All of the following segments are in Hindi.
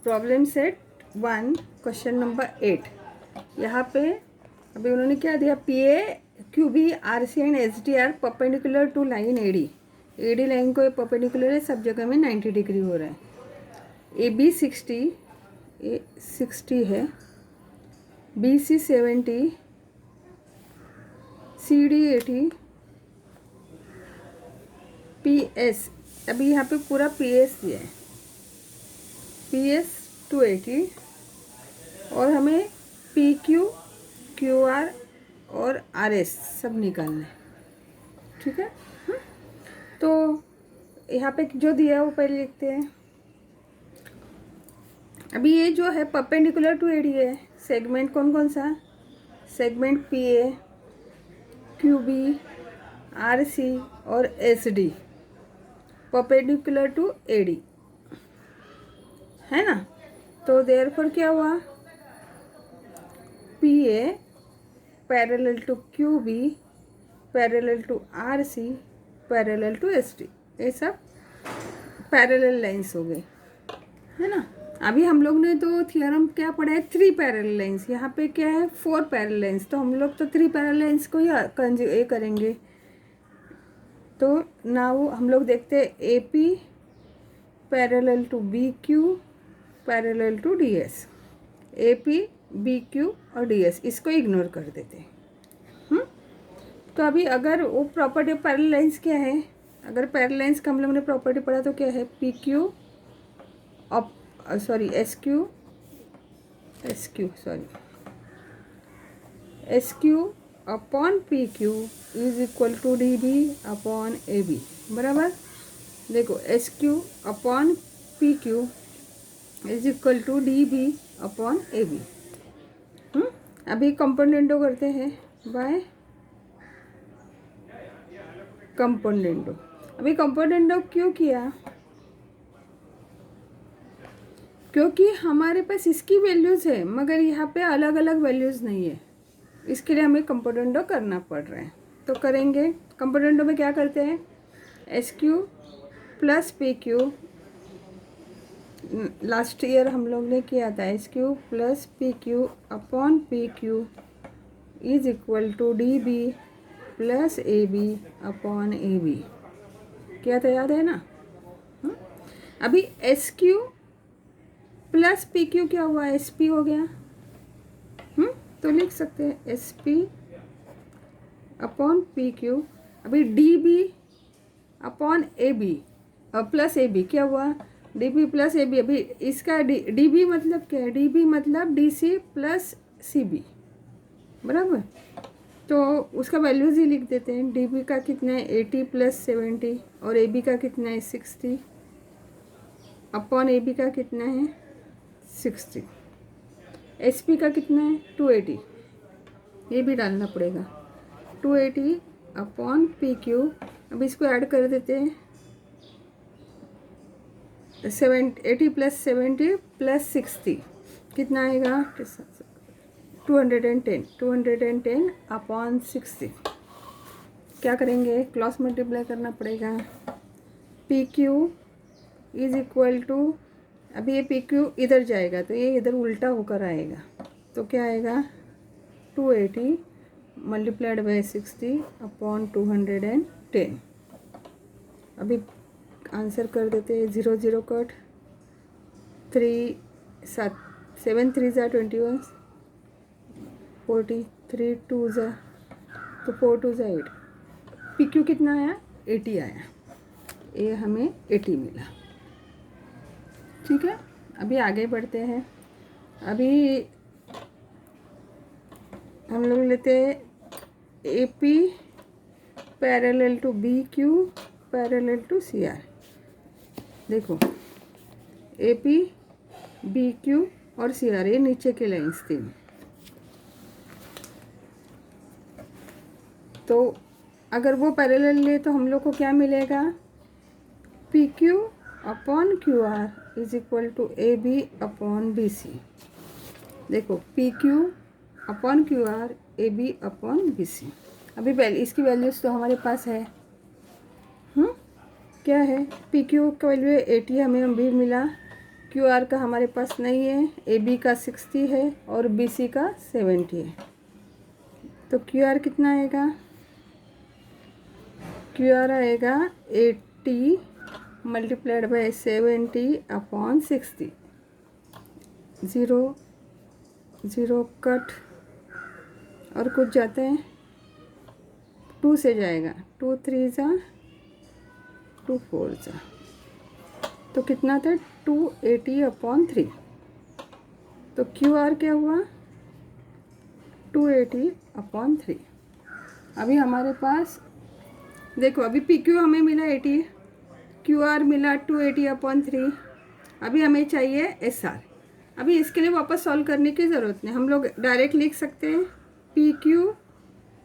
Problem set 1 question number 8। यहाँ पे अभी उन्होंने क्या दिया, P A Q B R C and H D R perpendicular to line A D line को परपेंडिकुलर है, सब जगह में 90 डिग्री हो रहा है। ए बी 60 है, B C 70, C D 80, P S, अभी यहाँ पे पूरा पी एस दिया है, पी एस 280 और हमें पी क्यू क्यू आर और आर एस सब निकालना है। ठीक है, तो यहाँ पे जो दिया है वो पहले लिखते हैं। अभी ये जो है परपेंडिकुलर टू एडी है, सेगमेंट कौन कौन सा, segment P A Q B R C और S D perpendicular to AD है ना। तो देयरफॉर क्या हुआ, P A parallel to Q B parallel to R C parallel to S D, ये सब पैरेलल लाइंस हो गए है ना। अभी हम लोग ने तो थियरम क्या पढ़ा है, 3 पैरेलल लाइंस, यहाँ पे क्या है 4 पैरेलल लाइंस, तो हम लोग तो 3 पैरेलल लाइंस को ही ये करेंगे। तो नाउ हम लोग देखते हैं A P parallel to B Q parallel to D S, A P B Q और डी एस, इसको इग्नोर कर देते हैं। तो अभी अगर वो प्रॉपर्टी ऑफ पैरेलल लाइंस क्या है, अगर पैरेलल लाइंस का हम लोग ने प्रॉपर्टी पढ़ा तो क्या है, P Q S Q upon P Q is equal to D B upon A B, बराबर। देखो S Q upon P Q is equal to D B upon A B. अभी कंपोनेंडो करते हैं बाय कंपोनेंडो। अभी कंपोनेंडो क्यों किया, क्योंकि हमारे पास इसकी वैल्यूज़ है मगर यहाँ पे अलग अलग वैल्यूज़ नहीं है, इसके लिए हमें कंपोनेंडो करना पड़ रहा है। तो करेंगे, कंपोनेंडो में क्या करते हैं, S Q plus P Q, last year हम लोग ने किया था, S Q plus P Q upon P Q is equal to D B plus A B upon A B, क्या था याद है ना। अभी S Q plus P Q क्या हुआ, एस पी हो गया। तो लिख सकते हैं S P upon P Q. अभी D B upon A B plus A B क्या हुआ, D B plus A B. अभी इसका डी बी मतलब क्या है, डी बी मतलब D C plus C B, बराबर। तो उसका वैल्यूज़ ही लिख देते हैं, डी बी का कितना है 80 प्लस 70 और ए बी का कितना है 60 अपॉन ए बी का कितना है 60, एस पी का कितना है 280, ये भी डालना पड़ेगा 280 अपॉन पी क्यू। अब इसको ऐड कर देते हैं, 80 प्लस 70 प्लस 60 कितना आएगा 210 अपॉन 60। क्या करेंगे, क्रॉस मल्टीप्लाई करना पड़ेगा, P Q is equal to, अभी ये पी क्यू इधर जाएगा तो ये इधर उल्टा होकर आएगा, तो क्या आएगा 280 मल्टीप्लाइड बाई 60 अपॉन 210। अभी आंसर कर देते हैं, 0 0 कट, 7 3 ज़ा 21, 43 2 ज़ा तो 4 2 ज़ा 8, पी क्यू कितना आया 80 आया, ये हमें 80 मिला। ठीक है, अभी आगे बढ़ते हैं। अभी हम लोग लेते हैं A P parallel to B Q parallel to C R. देखो ए पी बी क्यू और सी आर, ये नीचे के लाइन्स थी। तो अगर वो पैरेलल ले तो हम लोग को क्या मिलेगा, P Q upon Q R is equal to A B upon B C. देखो P Q upon Q R A B upon B C. अभी इसकी वैल्यूज़ तो हमारे पास है, क्या है, पी क्यू का वैल्यू 80 हमें भी मिला, क्यू आर का हमारे पास नहीं है, ए बी का 60 है और बी सी का 70 है। तो क्यू आर कितना आएगा? क्यू आर आएगा 80 मल्टीप्लाइड बाई 70 अपॉन 60। 0 0 कट और कुछ जाते हैं, 2 से जाएगा, 2 3 जा 2 4 जा, तो कितना था? 280 अपॉन 3। तो क्यू आर क्या हुआ? 280 अपॉन 3। अभी हमारे पास देखो, अभी पी क्यू हमें मिला 80, क्यू आर मिला 280 अपॉन 3। अभी हमें चाहिए एस आर। अभी इसके लिए वापस सॉल्व करने की ज़रूरत नहीं, हम लोग डायरेक्ट लिख सकते हैं P Q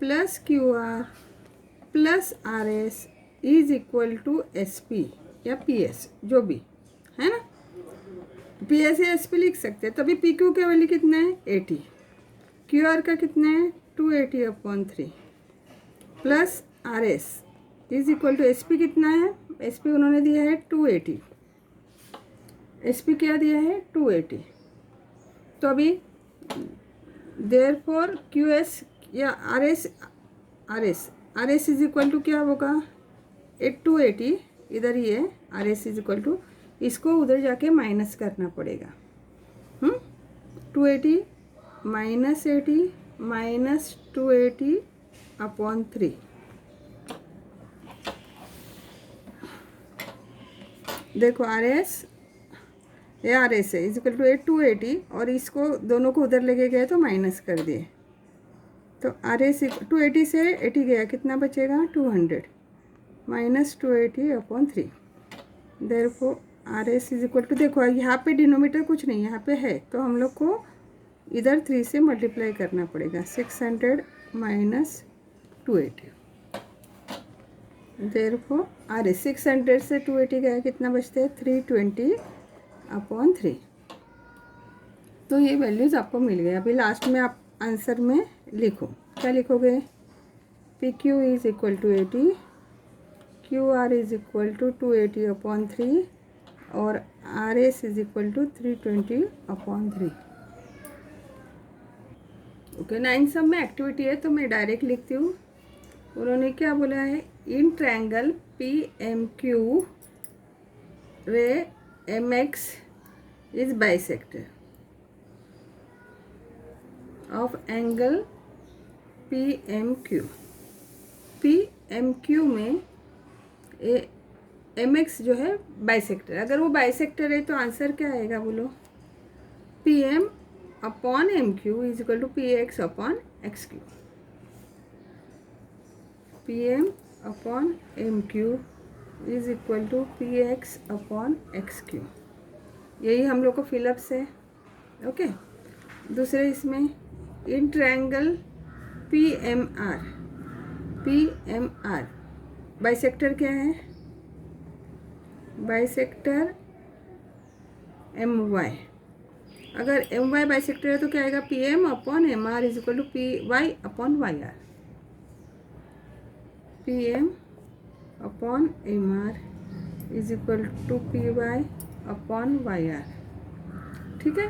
plus Q R plus R S is equal to S P या पी एस, जो भी है ना, पी एस या एस पी लिख सकते हैं। तभी पी क्यू का वैल्यू कितना है? 80। क्यू आर का कितना है? 280 अपॉन 3 प्लस R S is equal to S P कितना है? एस पी उन्होंने दिया है 280। एस पी क्या दिया है? 280। तो अभी देयरफॉर क्यू एस या R S is equal to क्या होगा? 280 इधर ही है, R S is equal to, इसको उधर जाके माइनस करना पड़ेगा। 280 माइनस 80 माइनस 280 अपॉन 3। देखो आर एस है इज इक्वल टू 280 और इसको दोनों को उधर लेके गए तो माइनस कर दिए। तो आर एस 280 से 80 गया, कितना बचेगा? 200 minus 280 upon 3। Therefore R S is equal to, देखो यहाँ पे डिनोमीटर कुछ नहीं, यहाँ पे है, तो हम लोग को इधर 3 से मल्टीप्लाई करना पड़ेगा। 600 माइनस 280। देयरफॉर आर एस 600 से 280 गया, कितना बचते हैं? 320 अपॉन 3। तो ये वैल्यूज़ आपको मिल गए। अभी लास्ट में आप आंसर में लिखो, क्या लिखोगे? P Q is equal to 80, Q R is equal to 280 upon 3 और R S is equal to 320 upon 3। Okay, 9 सब में एक्टिविटी है तो मैं डायरेक्ट लिखती हूँ। उन्होंने क्या बोला है? In triangle P M Q ray M X is bisector of angle P M Q. P M Q में एम एक्स जो है बाइसेक्टर, अगर वो बाइसेक्टर है तो आंसर क्या आएगा? बोलो। P M upon M Q is equal to P X upon X Q. P M upon M Q is equal to P X upon X Q. यही हम लोग को फिलअप्स है। ओके, दूसरे इसमें in triangle P M R bisector क्या है? Bisector M Y. अगर एम वाई बाइसेक्टर है तो क्या आएगा? P M upon M R is equal to P Y upon Y are. P M upon M R is equal to P Y upon Y R. ठीक है,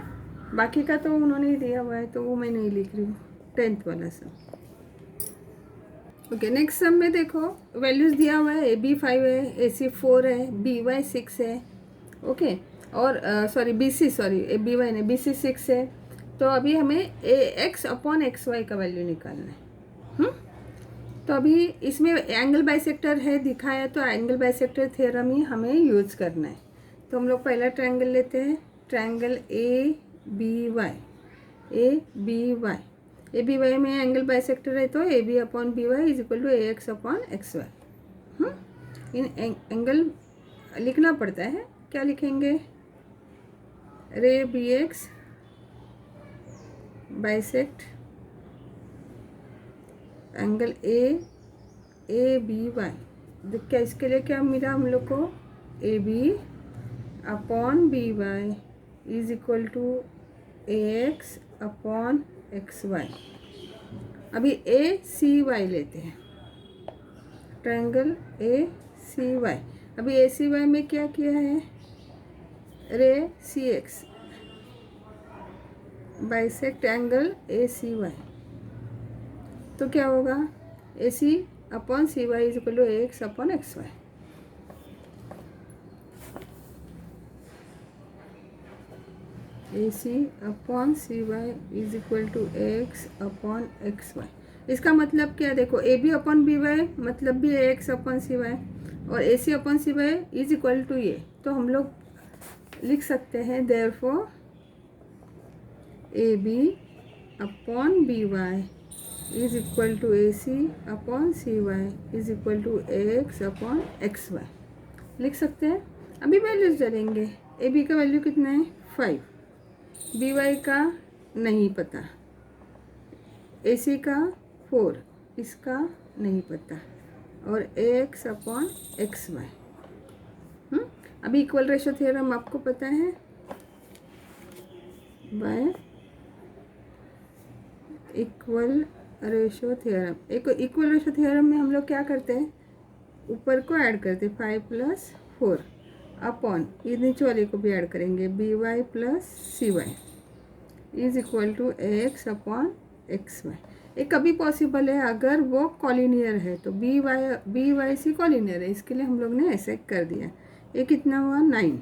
बाकी का तो उन्होंने ही दिया हुआ है तो वो मैं नहीं लिख रही हूँ, 10th वाला सब। ओके, नेक्स्ट सब में देखो वैल्यूज़ दिया हुआ है। ए बी 5 है, ए सी 4 है, बी वाई 6 है। ओके, और sorry B C, sorry A B Y नहीं, बी सी 6 है। तो अभी हमें A X upon X Y का वैल्यू निकालना है। तो अभी इसमें एंगल बाइसेक्टर है दिखाया, तो एंगल बाइसेक्टर थ्योरम ही हमें यूज़ करना है। तो हम लोग पहला ट्रायंगल लेते हैं, triangle A B Y. A B Y में एंगल बाइसेक्टर है तो A B upon B Y is equal to A X upon X Y. In angle लिखना पड़ता है, क्या लिखेंगे? Ray B X bisect angle A B Y. क्या इसके लिए क्या मिला हम लोग को? A B upon B Y is equal to A X upon X Y. अभी ए सी वाई लेते हैं, ट्रायंगल ए सी वाई। अभी ए सी वाई में क्या किया है? Ray C X bisect angle A C Y, तो क्या होगा A C upon C Y is equal to A X upon X Y. A C upon C Y is equal to X upon X Y. इसका मतलब क्या, देखो A B upon B Y मतलब भी A X upon C Y, और A C upon C Y is equal to ये, तो हम लोग लिख सकते हैं therefore A B upon B Y is equal to A C upon C Y is equal to A X upon X Y. लिख सकते हैं। अभी वैल्यूज डालेंगे। ए बी का वैल्यू कितना है 5, बी वाई का नहीं पता, ए सी का 4, इसका नहीं पता, और ए एक्स अपॉन एक्स वाई। अभी इक्वल रेशो थ्योरम आपको पता है, बाय इक्वल रेशो थ्योरम। एक इक्वल रेशो थ्योरम में हम लोग क्या करते हैं, ऊपर को ऐड करते हैं 5 + 4 अपॉन ये नीचे वाले को भी ऐड करेंगे B Y plus C Y is equal to X upon X Y. ये कभी पॉसिबल है अगर वो कॉलिनियर है, तो बी वाई सी कॉलिनियर है, इसके लिए हम लोग ने ऐसे कर दिया। ये कितना हुआ 9।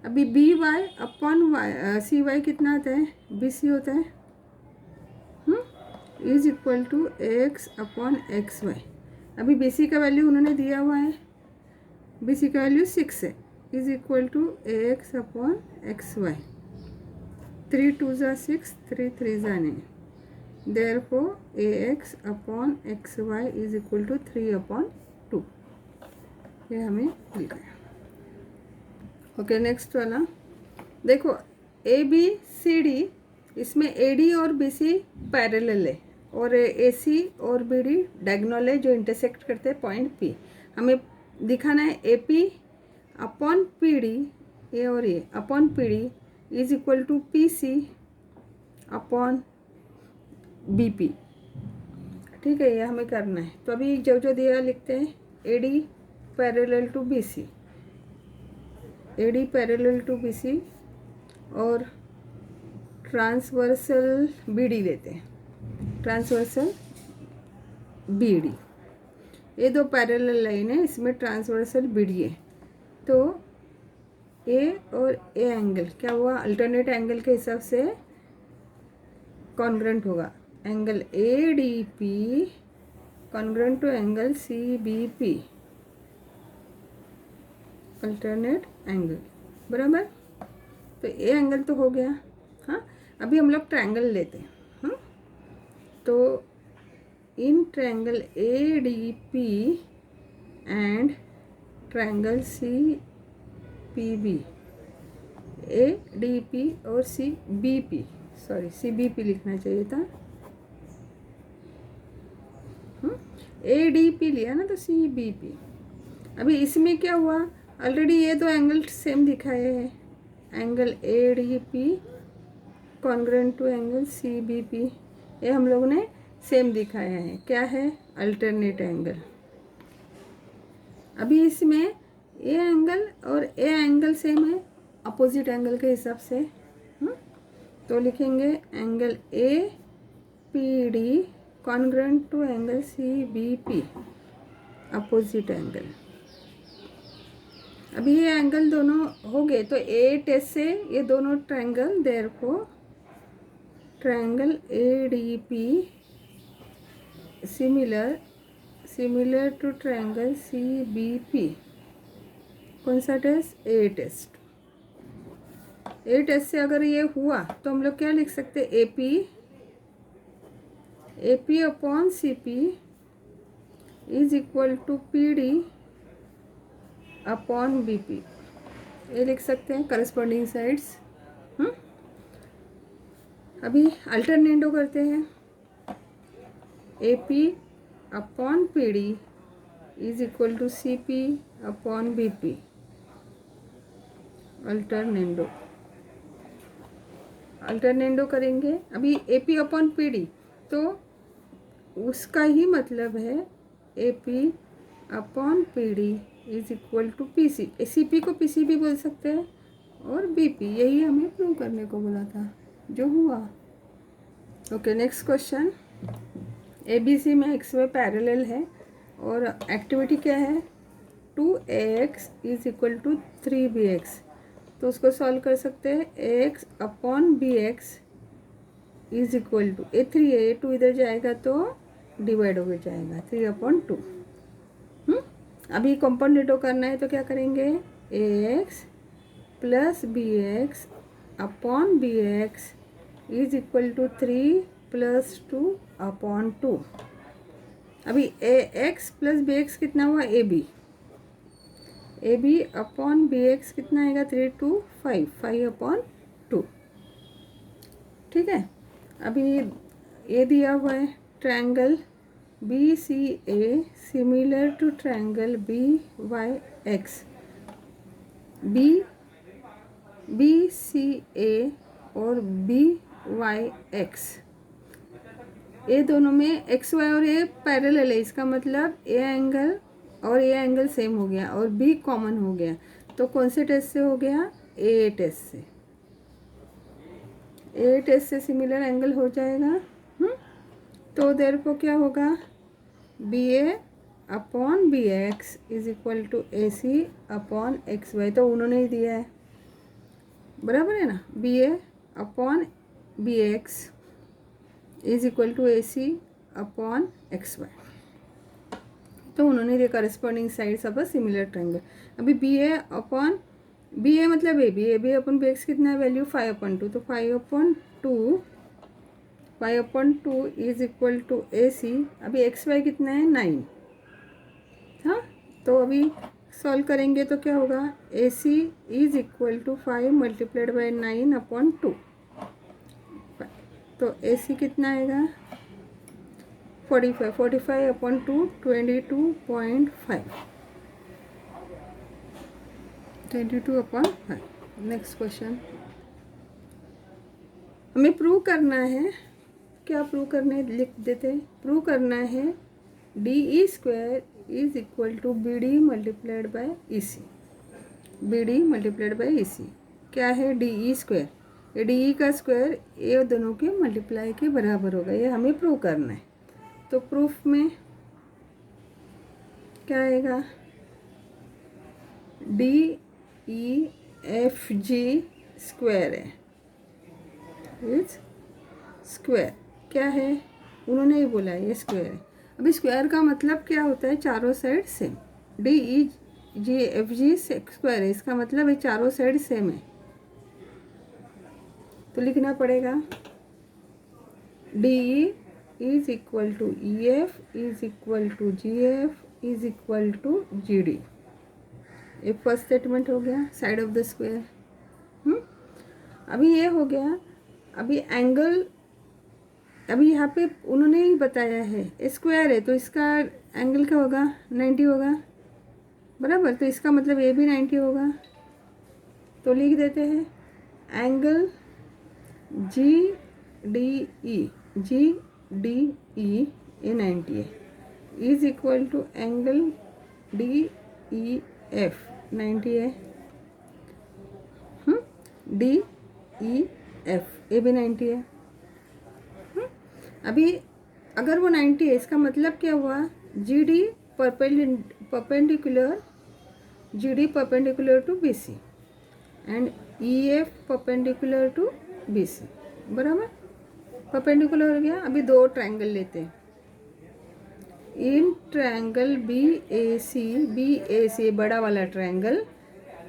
अभी B Y upon Y C Y कितना आता है, बी सी होता है, is equal to X upon X Y. अभी बी सी का वैल्यू उन्होंने दिया हुआ है, बी सी का वैल्यू 6 है, is equal to X upon X Y. 3 2 ज़ा 6, 3 3 ज़ा 9, therefore A X upon X Y is equal to 3 upon 2। ये हमें मिल गया। ओके, नेक्स्ट वाला देखो, ए बी सी डी, इसमें ए डी और बी सी पैरेलल है, और ए सी और बी डी डायगोनल है जो इंटरसेक्ट करते हैं पॉइंट पी। हमें दिखाना है A P upon P D, A और A upon P D is equal to P C upon B P. ठीक है, ये हमें करना है। तो अभी जो जो दिया लिखते हैं, A D parallel to B C, A D parallel to B C, और ट्रांसवर्सल बी डी लेते हैं, ट्रांसवर्सल बी डी। ये दो पैरेलल लाइन है, इसमें ट्रांसवर्सल बी डी है, तो ए और ए एंगल क्या हुआ, अल्टरनेट एंगल के हिसाब से कॉन्ग्रेंट होगा। Angle A D P congruent to angle C B P, alternate angle, बराबर। तो ए एंगल तो हो गया। हाँ, अभी हम लोग ट्रायंगल लेते हैं। तो in triangle A D P and triangle C P B, A D P और C B P, sorry C B P लिखना चाहिए था, ए डी पी लिया ना, तो सी बी पी। अभी इसमें क्या हुआ, ऑलरेडी ये दो एंगल सेम दिखाए हैं, angle A D P congruent to angle C B P, ये हम लोग ने सेम दिखाया है। क्या है, अल्टरनेट एंगल। अभी इसमें ए एंगल और ए एंगल सेम है अपोजिट एंगल के हिसाब से, तो लिखेंगे angle A P D congruent to angle C B P, opposite angle. अभी ये एंगल दोनों हो गए, तो ए टेस्ट से ये दोनों triangle, therefore triangle A D P similar to triangle C B P. कौन सा test, A test. A test से अगर ये हुआ तो हम लोग क्या लिख सकते हैं, A P upon C P is equal to P D upon B P, ये लिख सकते हैं करस्पॉन्डिंग साइड्स। अभी अल्टरनेटो करते हैं, A P upon P D is equal to C P upon B P, alternendo करेंगे। अभी A P upon P D, तो उसका ही मतलब है A P upon P D is equal to P C. C P को पी सी भी बोल सकते हैं, और बीपी, यही हमें प्रूव करने को बोला था, जो हुआ। Okay, next question. एबीसी में एक्स वाई पैरेलल है और एक्टिविटी क्या है, 2ax is equal to 3bx। तो उसको सॉल्व कर सकते हैं। ax upon bx is equal to, a3 है, a2 इधर जाएगा तो डिवाइड हो जाएगा 3/2। अभी कंपाउंड करना है तो क्या करेंगे, ax plus bx upon bx is equal to 3 + 2/2। अभी ax प्लस bx कितना हुआ, ab अपॉन bx कितना आएगा, 3 2 5 5/2। ठीक है। अभी ये दिया हुआ है triangle BCA similar to triangle BYX। BCA और BYX, ये दोनों में XY और A पैरेलल है, इसका मतलब A एंगल और A एंगल सेम हो गया और B कॉमन हो गया। तो कौन से टेस्ट से हो गया, A टेस्ट से। A टेस्ट से सिमिलर एंगल हो जाएगा। तो देयरफॉर क्या होगा, BA upon BX is equal to AC upon XY। तो उन्होंने ही दिया है, बराबर है ना। BA upon BX is equal to AC upon XY। तो उन्होंने दिया corresponding sides of a similar triangle. अभी BA अपॉन BA मतलब AB अपॉन BX कितना है वैल्यू, 5/2। तो 5/2 इज इक्वल टू AC। अभी XY कितना है, 9। हाँ, तो अभी सॉल्व करेंगे तो क्या होगा, AC is equal to 5 multiplied by 9/2। तो AC कितना आएगा, 45 45/2 22.5 22/5। नेक्स्ट क्वेश्चन, हमें प्रूव करना है, क्या प्रूव करना है लिख देते हैं। प्रूव करना है DE² is equal to BD multiplied by EC। BD multiplied by EC क्या है, DE²। ये DE का स्क्वायर ये दोनों के मल्टीप्लाई के बराबर होगा, ये हमें प्रूव करना है। तो प्रूफ में क्या आएगा, DEFG स्क्वायर है, इज स्क्वायर क्या है, उन्होंने ही बोला है ये स्क्वायर है। अभी स्क्वायर का मतलब क्या होता है, चारों साइड सेम। DEFG स्क्वायर है, इसका मतलब ये चारों साइड सेम है। तो लिखना पड़ेगा DE is equal to EF is equal to GF is equal to GD। ये फर्स्ट स्टेटमेंट हो गया, साइड ऑफ द स्क्वायर। अभी ये हो गया। अभी एंगल, अभी यहाँ पे उन्होंने ही बताया है स्क्वायर है, तो इसका एंगल क्या होगा, 90 होगा, बराबर। तो इसका मतलब ये भी 90 होगा। तो लिख देते हैं एंगल GDE ये 90 है, is equal to angle DEF 90 है। DEF ये भी 90 है। अभी अगर वो 90 है, इसका मतलब क्या हुआ, GD perpendicular to BC and EF perpendicular to BC, बराबर। परपेंडिकुलर हो गया। अभी दो ट्रायंगल लेते हैं। इन ट्रायंगल BAC बड़ा वाला ट्रायंगल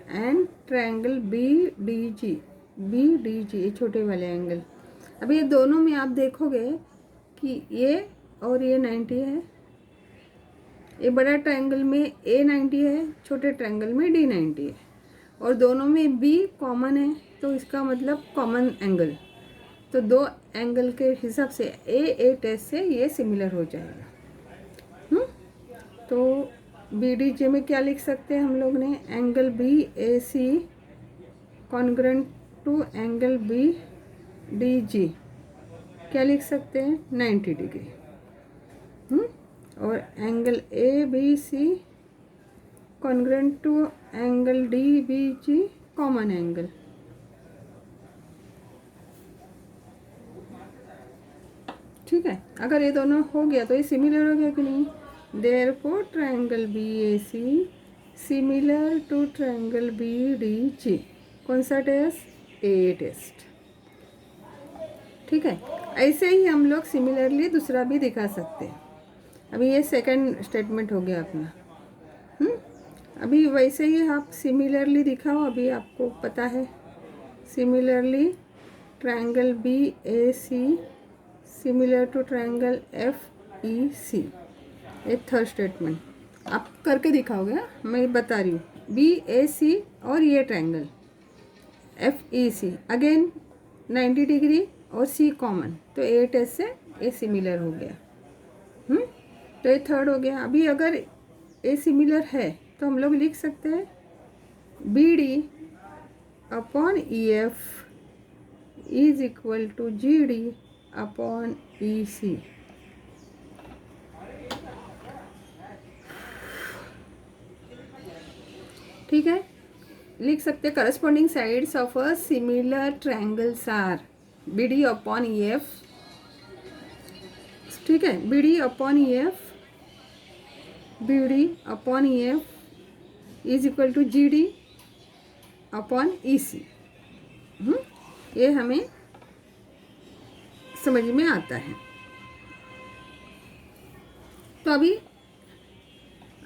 एंड ट्रायंगल BDG ये छोटे वाले एंगल। अभी ये दोनों में आप देखोगे कि ये और ये 90 है। ये बड़ा ट्रायंगल में A 90 है, छोटे ट्रायंगल में D 90 है, और दोनों में B कॉमन है, तो इसका मतलब कॉमन एंगल। तो दो एंगल के हिसाब से A टेस्ट से ये सिमिलर हो जाएगा। तो BDG में क्या लिख सकते हैं हम लोग ने, angle BAC congruent to angle BDG क्या लिख सकते हैं, 90 डिग्री। और angle ABC congruent to angle DBG common angle ठीक है, अगर ये दोनों हो गया तो ये सिमिलर हो गया कि नहीं। Therefore triangle BAC similar to triangle BDG। कौन सा टेस्ट? A test. ठीक है, ऐसे ही हम लोग सिमिलरली दूसरा भी दिखा सकते हैं। अभी ये सेकंड स्टेटमेंट हो गया अपना। अभी वैसे ही आप सिमिलरली दिखाओ। अभी आपको पता है similarly triangle BAC similar to triangle FEC। ये थर्ड स्टेटमेंट आप करके दिखाओगे। मैं बता रही हूँ BAC और ये ट्रायंगल FEC अगेन 90 डिग्री और C कॉमन, तो ए टेस्ट से ए सिमिलर हो गया। तो ये थर्ड हो गया। अभी अगर ए सिमिलर है तो हम लोग लिख सकते हैं BD upon EF is equal to GD upon EC। ठीक है, लिख सकते corresponding sides of a similar triangles are BD upon EF। ठीक है, BD upon EF is equal to GD upon EC। ये हमें समझ में आता है। तो अभी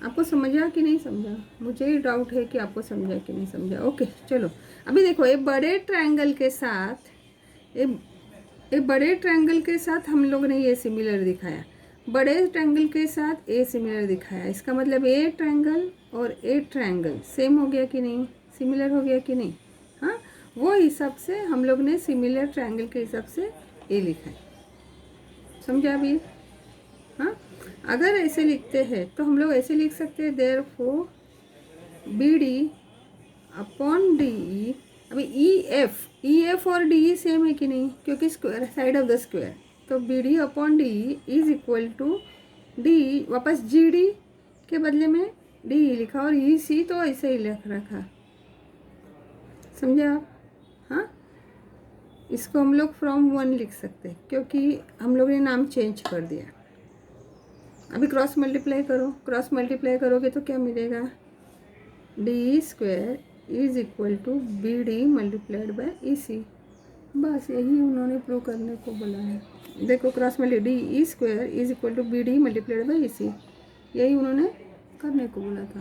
आपको समझा कि नहीं समझा? मुझे ही डाउट है कि आपको समझा कि नहीं समझा। ओके चलो, अभी देखो ये बड़े ट्रायंगल के साथ हम लोग ने ये सिमिलर दिखाया, बड़े ट्रायंगल के साथ ए सिमिलर दिखाया। इसका मतलब ए ट्रायंगल और ए ट्रायंगल सेम हो गया कि नहीं, सिमिलर हो गया कि नहीं। हाँ, वो हिसाब से हम लोग ने सिमिलर ट्रायंगल के हिसाब से ए लिखा है। समझा अभी? हाँ, अगर ऐसे लिखते हैं तो हम लोग ऐसे लिख सकते हैं देयरफॉर BD अपॉन DE। अभी EF और DE सेम है कि नहीं, क्योंकि square side of the square, तो BD upon DE is equal to DE वापस GD के बदले में DE लिखा और EC तो ऐसे ही लिख रखा। समझे आप? हाँ, इसको हम लोग फ्रॉम 1 लिख सकते हैं क्योंकि हम लोग ने नाम चेंज कर दिया। अभी क्रॉस मल्टीप्लाई करोगे तो क्या मिलेगा? DE square is equal to BD multiplied by EC। बस यही उन्होंने प्रूव करने को बोला है। देखो cross DE square is equal to BD multiplied by EC, यही उन्होंने करने को बोला था।